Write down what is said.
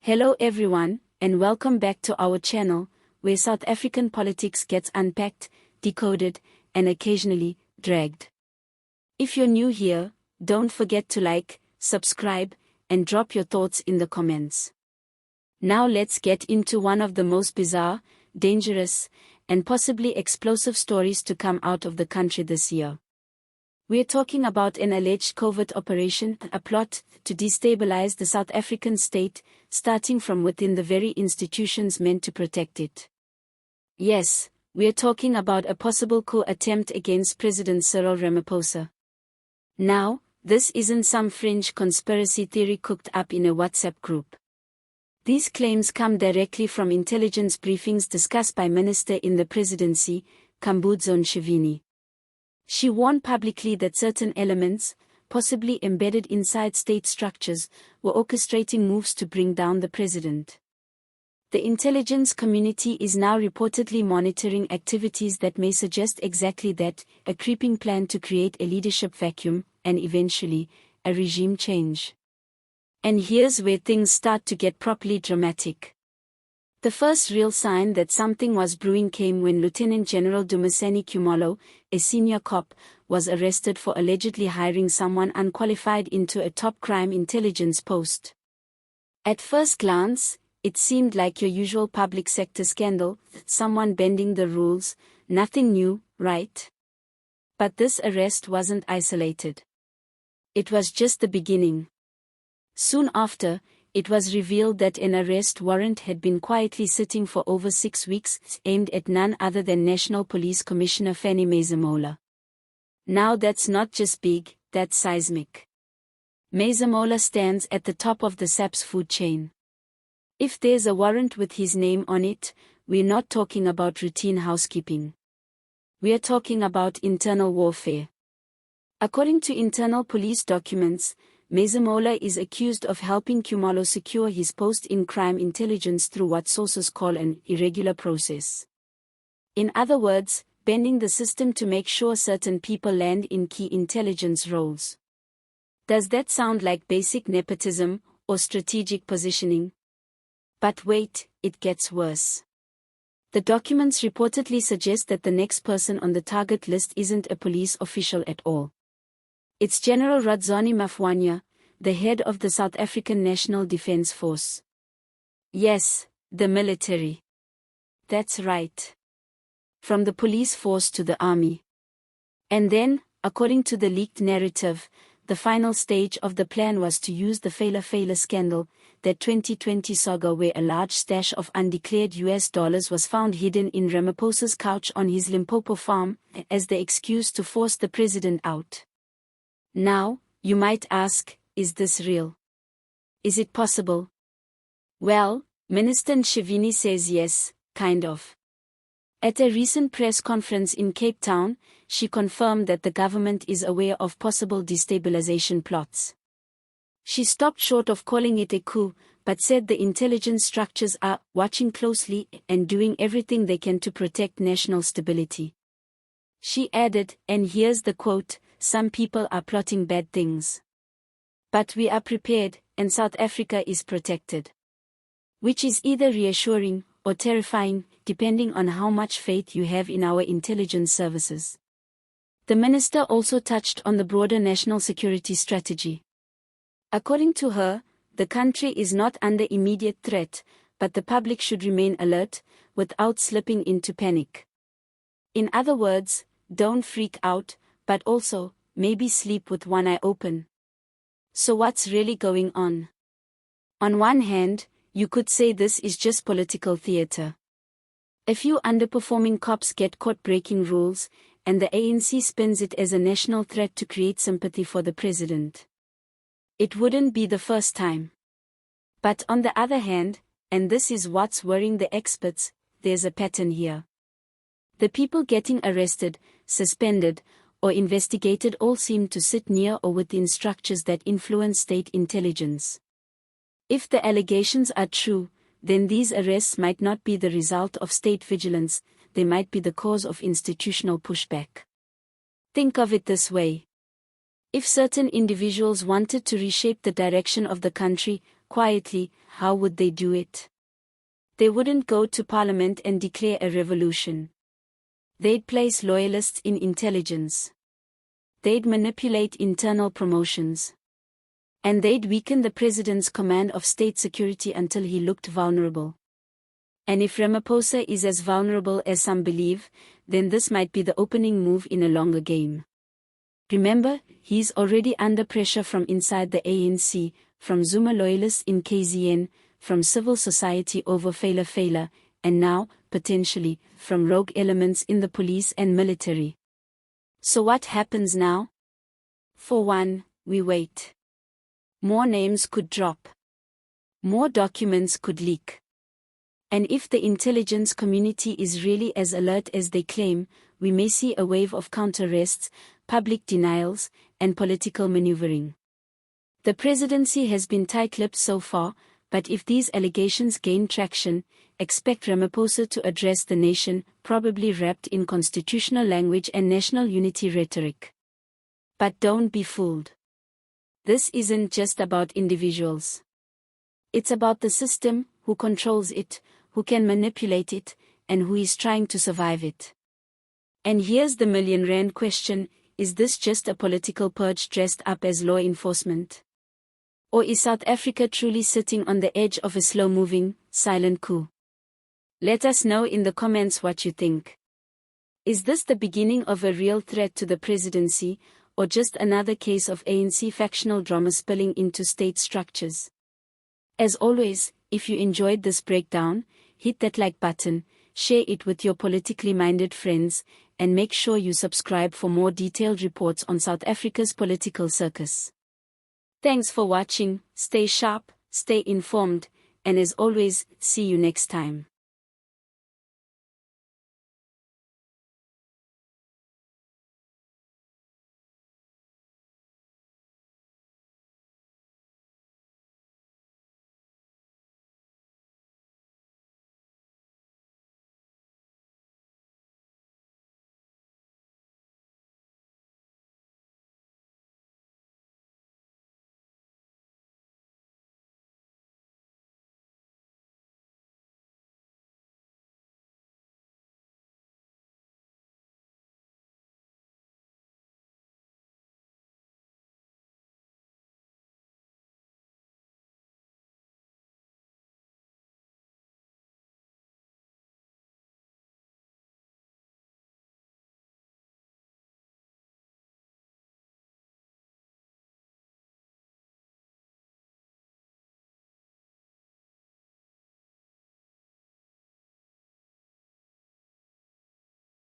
Hello everyone, and welcome back to our channel, where South African politics gets unpacked, decoded, and occasionally dragged. If you're new here, don't forget to like, subscribe, and drop your thoughts in the comments. Now let's get into one of the most bizarre, dangerous, and possibly explosive stories to come out of the country this year. We're talking about an alleged covert operation, a plot to destabilize the South African state, starting from within the very institutions meant to protect it. Yes, we're talking about a possible coup attempt against President Cyril Ramaphosa. Now, this isn't some fringe conspiracy theory cooked up in a WhatsApp group. These claims come directly from intelligence briefings discussed by Minister in the Presidency, Khumbudzo Ntshavheni. She warned publicly that certain elements, possibly embedded inside state structures, were orchestrating moves to bring down the president. The intelligence community is now reportedly monitoring activities that may suggest exactly that, a creeping plan to create a leadership vacuum, and eventually, a regime change. And here's where things start to get properly dramatic. The first real sign that something was brewing came when Lieutenant General Dumisani Khumalo, a senior cop, was arrested for allegedly hiring someone unqualified into a top crime intelligence post. At first glance, it seemed like your usual public sector scandal, someone bending the rules, nothing new, right? But this arrest wasn't isolated. It was just the beginning. Soon after, it was revealed that an arrest warrant had been quietly sitting for over 6 weeks, aimed at none other than National Police Commissioner Fanny Masemola. Now that's not just big, that's seismic. Masemola stands at the top of the SAPS food chain. If there's a warrant with his name on it, we're not talking about routine housekeeping. We're talking about internal warfare. According to internal police documents, Masemola is accused of helping Khumalo secure his post in crime intelligence through what sources call an irregular process. In other words, bending the system to make sure certain people land in key intelligence roles. Does that sound like basic nepotism or strategic positioning? But wait, it gets worse. The documents reportedly suggest that the next person on the target list isn't a police official at all. It's General Radzani Mafwanya, the head of the South African National Defence Force. Yes, the military. That's right. From the police force to the army. And then, according to the leaked narrative, the final stage of the plan was to use the Failure scandal, that 2020 saga where a large stash of undeclared US dollars was found hidden in Ramaphosa's couch on his Limpopo farm, as the excuse to force the president out. Now, you might ask, is this real? Is it possible? Well, Minister Ntshavheni says yes, kind of. At a recent press conference in Cape Town, she confirmed that the government is aware of possible destabilization plots. She stopped short of calling it a coup, but said the intelligence structures are watching closely and doing everything they can to protect national stability. She added, and here's the quote, "Some people are plotting bad things. But we are prepared, and South Africa is protected." Which is either reassuring or terrifying, depending on how much faith you have in our intelligence services. The minister also touched on the broader national security strategy. According to her, the country is not under immediate threat, but the public should remain alert, without slipping into panic. In other words, don't freak out, but also, maybe sleep with one eye open. So what's really going on? On one hand, you could say this is just political theater. A few underperforming cops get caught breaking rules, and the ANC spins it as a national threat to create sympathy for the president. It wouldn't be the first time. But on the other hand, and this is what's worrying the experts, there's a pattern here. The people getting arrested, suspended, or investigated all seem to sit near or within structures that influence state intelligence. If the allegations are true, then these arrests might not be the result of state vigilance, they might be the cause of institutional pushback. Think of it this way. If certain individuals wanted to reshape the direction of the country, quietly, how would they do it? They wouldn't go to parliament and declare a revolution. They'd place loyalists in intelligence. They'd manipulate internal promotions. And they'd weaken the president's command of state security until he looked vulnerable. And if Ramaphosa is as vulnerable as some believe, then this might be the opening move in a longer game. Remember, he's already under pressure from inside the ANC, from Zuma loyalists in KZN, from civil society over failure, and now, potentially, from rogue elements in the police and military. So what happens now? For one, we wait. More names could drop. More documents could leak. And if the intelligence community is really as alert as they claim, we may see a wave of counter-arrests, public denials, and political maneuvering. The presidency has been tight-lipped so far, but if these allegations gain traction, expect Ramaphosa to address the nation, probably wrapped in constitutional language and national unity rhetoric. But don't be fooled. This isn't just about individuals. It's about the system, who controls it, who can manipulate it, and who is trying to survive it. And here's the million-rand question: is this just a political purge dressed up as law enforcement? Or is South Africa truly sitting on the edge of a slow-moving, silent coup? Let us know in the comments what you think. Is this the beginning of a real threat to the presidency, or just another case of ANC factional drama spilling into state structures? As always, if you enjoyed this breakdown, hit that like button, share it with your politically minded friends, and make sure you subscribe for more detailed reports on South Africa's political circus. Thanks for watching, stay sharp, stay informed, and as always, see you next time.